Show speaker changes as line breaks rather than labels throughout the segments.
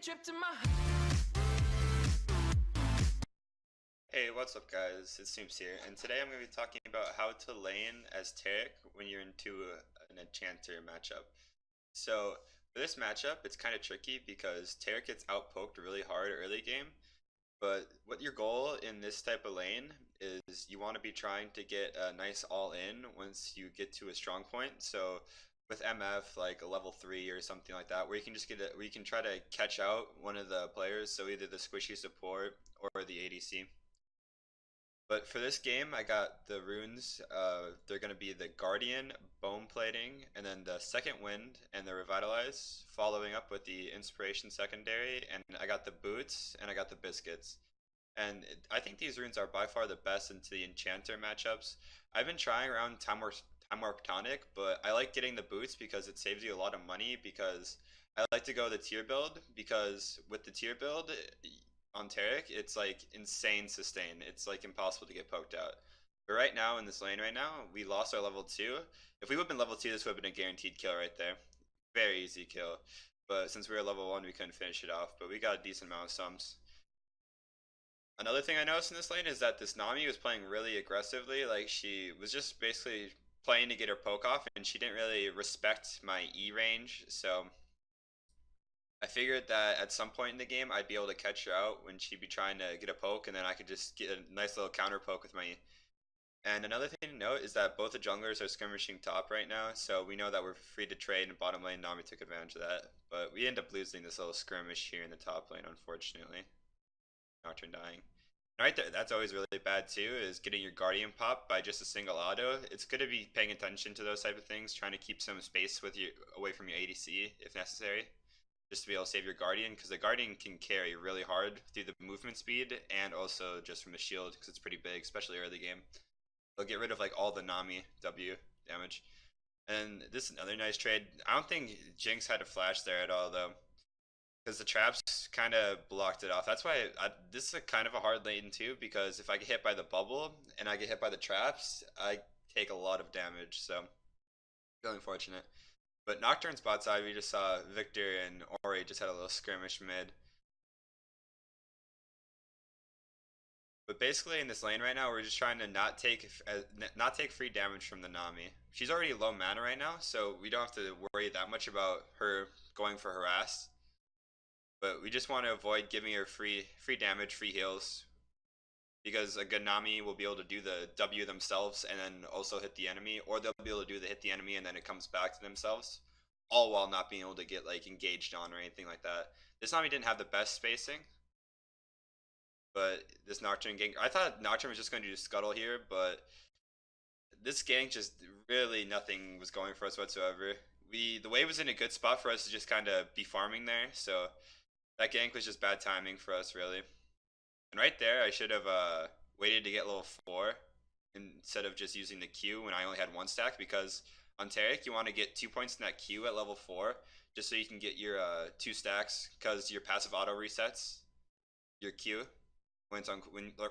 drip to my.
Hey, what's up guys? It's Snoops here, and today I'm going to be talking about how to lane as Taric when you're into an Enchanter matchup. So, for this matchup, it's kind of tricky because Taric gets outpoked really hard early game, but what your goal in this type of lane is you want to be trying to get a nice all-in once you get to a strong point. So, with MF, like a level 3 or something like that, where you can just where you can try to catch out one of the players, so either the squishy support or the ADC. But for this game, I got the runes. They're going to be the Guardian, Bone Plating, and then the Second Wind and the Revitalize, following up with the Inspiration Secondary, and I got the Boots, and I got the Biscuits. And I think these runes are by far the best into the Enchanter matchups. I've been trying around Time Warp Tonic, but I like getting the Boots because it saves you a lot of money, because I like to go the tier build, because with the tier build, on Taric, it's like insane sustain. It's like impossible to get poked out. But right now in this lane right now, we lost our level 2. If we would have been level 2, this would have been a guaranteed kill right there. Very easy kill. But since we were level 1, we couldn't finish it off. But we got a decent amount of sums. Another thing I noticed in this lane is that this Nami was playing really aggressively. Like, she was just basically playing to get her poke off, and she didn't really respect my E range. So I figured that at some point in the game I'd be able to catch her out when she'd be trying to get a poke, and then I could just get a nice little counter poke with my E. And another thing to note is that both the junglers are skirmishing top right now, so we know that we're free to trade in bottom lane. Nami took advantage of that, but we end up losing this little skirmish here in the top lane, unfortunately. Nocturne dying. And right there, that's always really bad too, is getting your Guardian pop by just a single auto. It's good to be paying attention to those type of things, trying to keep some space with you away from your ADC if necessary, just to be able to save your Guardian, because the Guardian can carry really hard through the movement speed and also just from the shield, because it's pretty big, especially early game. They'll get rid of like all the Nami W damage. And this is another nice trade. I don't think Jinx had a flash there at all though, because the traps kind of blocked it off. That's why this is a kind of a hard lane too, because if I get hit by the bubble and I get hit by the traps, I take a lot of damage, so feeling fortunate. But Nocturne's bot side, we just saw Victor and Ori just had a little skirmish mid. But basically in this lane right now, we're just trying to not take free damage from the Nami. She's already low mana right now, so we don't have to worry that much about her going for harass. But we just want to avoid giving her free damage, free heals, because a good Nami will be able to do the W themselves and then also hit the enemy, or they'll be able to do the hit the enemy and then it comes back to themselves, all while not being able to get like engaged on or anything like that. This Nami didn't have the best spacing, but this Nocturne gank, I thought Nocturne was just going to do Scuttle here, but this gank just really nothing was going for us whatsoever. The wave was in a good spot for us to just kind of be farming there, so that gank was just bad timing for us really. And right there, I should have waited to get level 4 instead of just using the Q when I only had 1 stack, because on Taric, you want to get 2 points in that Q at level 4, just so you can get your 2 stacks, because your passive auto resets your Q when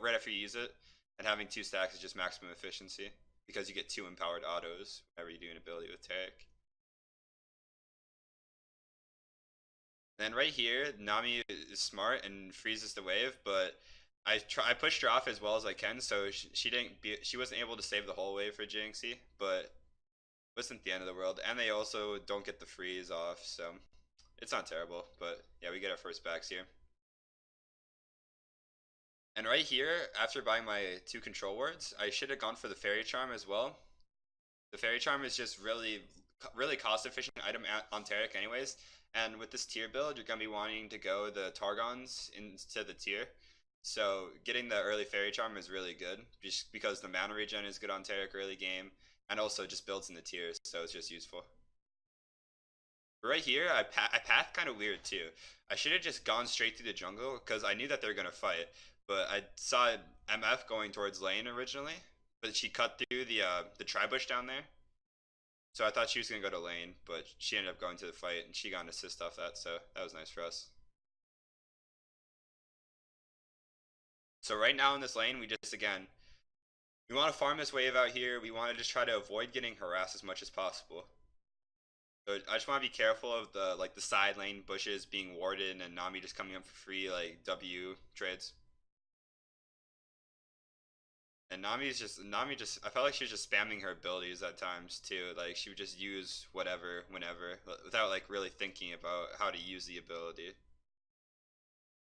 right after you use it, and having 2 stacks is just maximum efficiency, because you get 2 empowered autos whenever you do an ability with Taric. And right here, Nami is smart and freezes the wave, but I pushed her off as well as I can, so she wasn't able to save the whole wave for Jinxie, but wasn't the end of the world. And they also don't get the freeze off, so it's not terrible. But yeah, we get our first backs here. And right here, after buying my 2 control wards, I should have gone for the Fairy Charm as well. The Fairy Charm is just really cost efficient item on Taric anyways. And with this tier build, you're going to be wanting to go the Targons instead of the tier. So getting the early Fairy Charm is really good, just because the mana regen is good on Taric early game, and also just builds in the tiers, so it's just useful. But right here, I path kind of weird too. I should have just gone straight through the jungle, because I knew that they were going to fight. But I saw MF going towards lane originally, but she cut through the tri-bush down there. So I thought she was going to go to lane, but she ended up going to the fight, and she got an assist off that, so that was nice for us. So right now in this lane, we want to farm this wave out here. We want to just try to avoid getting harassed as much as possible. So I just want to be careful of the side lane bushes being warded and Nami just coming up for free like W trades. And Nami just I felt like she was just spamming her abilities at times too. Like she would just use whatever whenever without like really thinking about how to use the ability.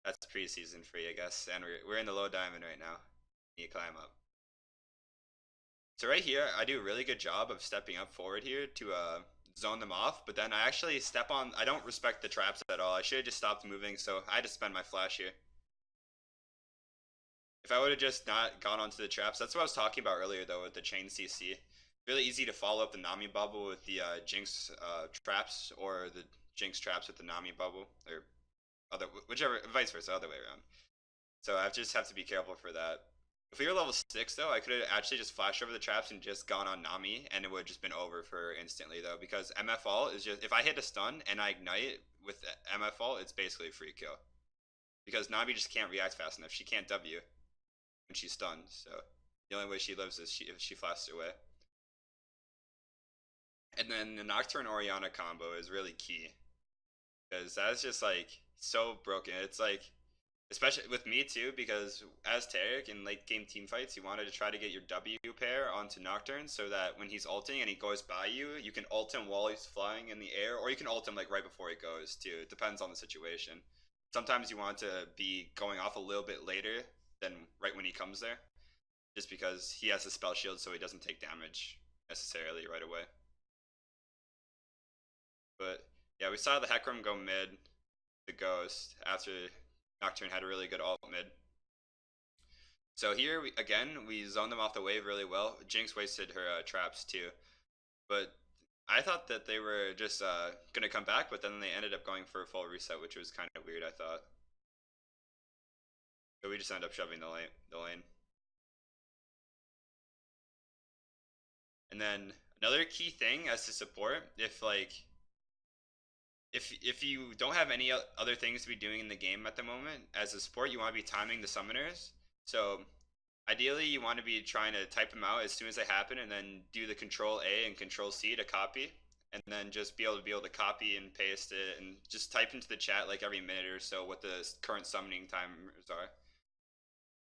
That's pre-season free, I guess, and we're in the low diamond right now. You climb up. So right here, I do a really good job of stepping up forward here to zone them off, but then I actually step on. I don't respect the traps at all. I should have just stopped moving, so I had to spend my flash here. If I would have just not gone onto the traps, that's what I was talking about earlier though with the chain CC. Really easy to follow up the Nami bubble with the Jinx traps or the Jinx traps with the Nami bubble, or other whichever, vice versa, other way around. So I just have to be careful for that. If we were level 6 though, I could have actually just flashed over the traps and just gone on Nami and it would have just been over for instantly though, because MF ult is just, if I hit a stun and I ignite with MF ult, it's basically a free kill. Because Nami just can't react fast enough. She can't W when she's stunned, so the only way she lives is if she flashes away. And then the Nocturne Orianna combo is really key. Because that's just like so broken. It's like, especially with me too, because as Taric in late game team fights, you wanted to try to get your W pair onto Nocturne so that when he's ulting and he goes by you, you can ult him while he's flying in the air, or you can ult him like right before he goes too. It depends on the situation. Sometimes you want to be going off a little bit later than right when he comes there, just because he has a spell shield so he doesn't take damage necessarily right away. But yeah, we saw the Hecarim go mid, the Ghost, after Nocturne had a really good ult mid. So here, again, we zoned them off the wave really well. Jinx wasted her traps too. But I thought that they were just going to come back, but then they ended up going for a full reset, which was kind of weird, I thought. So we just ended up shoving the lane. And then another key thing as to support, if you don't have any other things to be doing in the game at the moment, as a support, you want to be timing the summoners. So ideally, you want to be trying to type them out as soon as they happen, and then do the Control A and Control C to copy, and then just be able to copy and paste it, and just type into the chat like every minute or so what the current summoning timers are.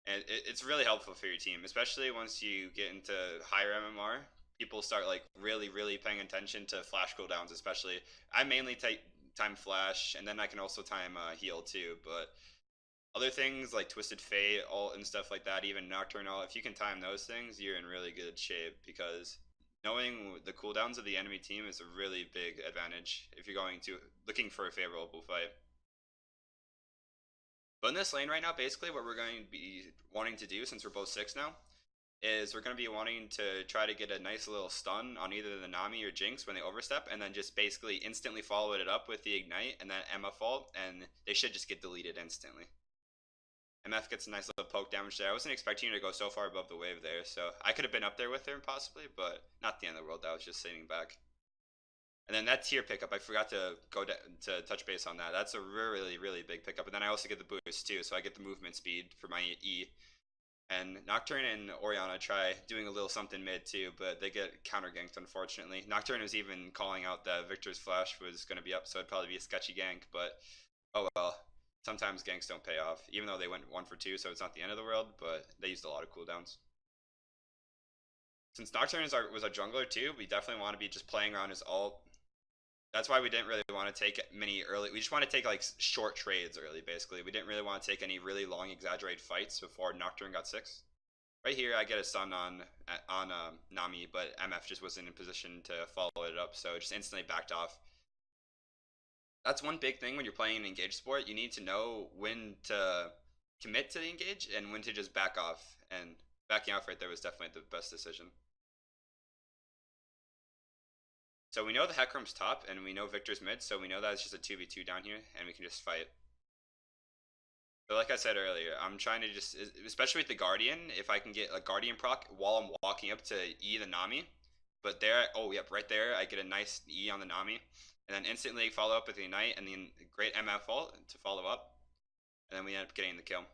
And it's really helpful for your team, especially once you get into higher MMR. People start like really paying attention to flash cooldowns, especially. I mainly time flash, and then I can also time heal too. But other things like Twisted Fate, ult, and stuff like that, even Nocturne ult, if you can time those things, you're in really good shape, because knowing the cooldowns of the enemy team is a really big advantage if you're looking for a favorable fight. But in this lane right now, basically what we're going to be wanting to do, since we're both 6 now, is we're going to be wanting to try to get a nice little stun on either the Nami or Jinx when they overstep, and then just basically instantly follow it up with the Ignite and then MF ult, and they should just get deleted instantly. MF gets a nice little poke damage there. I wasn't expecting her to go so far above the wave there, so I could have been up there with her possibly, but not the end of the world. That was just sitting back. And then that tier pickup, I forgot to to touch base on that. That's a really big pickup. And then I also get the boost too, so I get the movement speed for my E. And Nocturne and Orianna try doing a little something mid too, but they get counter ganked unfortunately. Nocturne was even calling out that Victor's flash was going to be up, so it'd probably be a sketchy gank, but oh well. Sometimes ganks don't pay off, even though they went 1 for 2, so it's not the end of the world, but they used a lot of cooldowns. Since Nocturne was our jungler too, we definitely want to be just playing around his ult. That's why we didn't really want to take many early. We just want to take like short trades early, basically. We didn't really want to take any really long, exaggerated fights before Nocturne got 6. Right here, I get a stun on Nami, but MF just wasn't in position to follow it up, so it just instantly backed off. That's one big thing when you're playing an engage sport. You need to know when to commit to the engage and when to just back off. And backing off right there was definitely the best decision. So we know the Hecarim's top, and we know Victor's mid, so we know that it's just a 2v2 down here, and we can just fight. But like I said earlier, I'm trying to just, especially with the Guardian, if I can get a Guardian proc while I'm walking up to E the Nami. But there, oh yep, right there, I get a nice E on the Nami. And then instantly follow up with the Ignite, and then great MF ult to follow up. And then we end up getting the kill.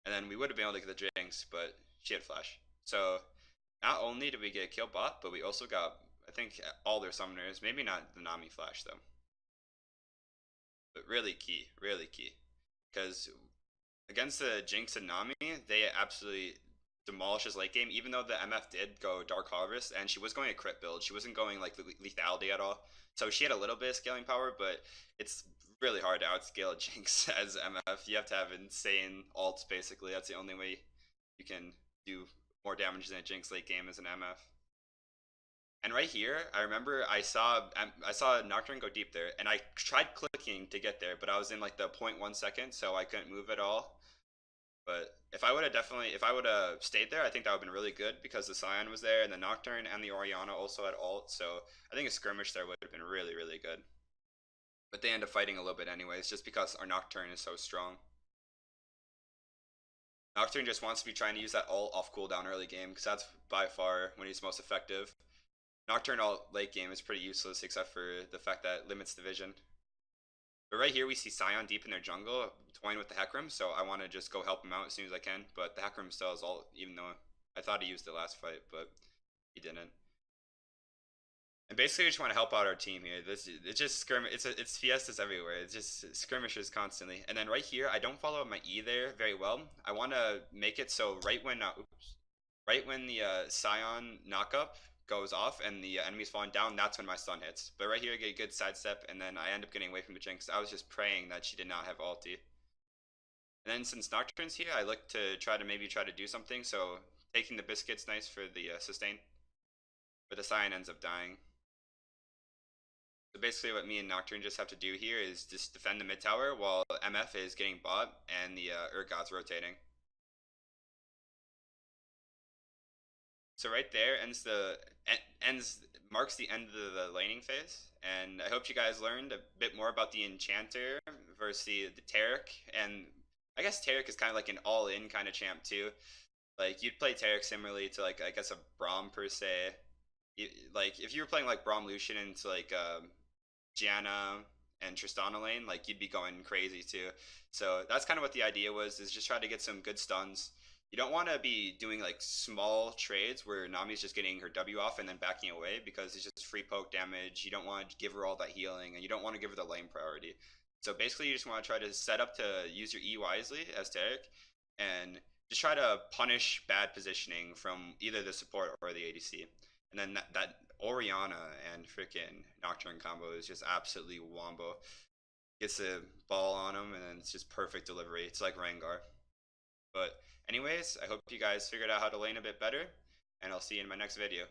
And then we would have been able to get the Jinx, but she had flash. So not only did we get a kill bot, but we also got, I think all their summoners, maybe not the Nami Flash though, but really key, really key. Because against the Jinx and Nami, they absolutely demolish his late game. Even though the MF did go Dark Harvest and she was going a crit build, she wasn't going like lethality at all. So she had a little bit of scaling power, but it's really hard to outscale Jinx as MF. You have to have insane ults basically. That's the only way you can do more damage than a Jinx late game as an MF. And right here, I remember I saw Nocturne go deep there, and I tried clicking to get there, but I was in like the 0.1 second, so I couldn't move at all. But if I would have stayed there, I think that would have been really good because the Scion was there, and the Nocturne and the Orianna also had ult, so I think a skirmish there would have been really, really good. But they end up fighting a little bit anyways, just because our Nocturne is so strong. Nocturne just wants to be trying to use that ult off cooldown early game, because that's by far when he's most effective. Nocturne ult late game is pretty useless, except for the fact that it limits the vision. But right here we see Scion deep in their jungle, toying with the Hecarim, so I want to just go help him out as soon as I can. But the Hecarim still has ult, even though I thought he used it last fight, but he didn't. And basically, we just want to help out our team here. It's just skirmish. It's fiestas everywhere. It's just skirmishes constantly. And then right here, I don't follow my E there very well. I want to make it so right when the Scion knockup goes off and the enemy's falling down, that's when my stun hits. But right here, I get a good sidestep, and then I end up getting away from the Jinx. I was just praying that she did not have ulti. And then since Nocturne's here, I look to maybe try to do something. So taking the biscuit's nice for the sustain, but the Scion ends up dying. So basically what me and Nocturne just have to do here is just defend the mid tower while MF is getting bot and the Urgot's rotating. So right there marks the end of the laning phase, and I hope you guys learned a bit more about the Enchanter versus the Taric, and I guess Taric is kind of like an all-in kind of champ too. Like you'd play Taric similarly to like I guess a Braum per se. Like if you were playing like Braum Lucian into like Gianna and Tristana lane, like you'd be going crazy too. So that's kind of what the idea was, is just try to get some good stuns. You don't want to be doing like small trades where Nami's just getting her W off and then backing away, because it's just free poke damage. You don't want to give her all that healing, and you don't want to give her the lane priority. So basically, you just want to try to set up to use your E wisely as Taric, and just try to punish bad positioning from either the support or the ADC. And then that Orianna and freaking Nocturne combo is just absolutely wombo. Gets a ball on him, and then it's just perfect delivery. It's like Rengar. But anyways, I hope you guys figured out how to lane a bit better, and I'll see you in my next video.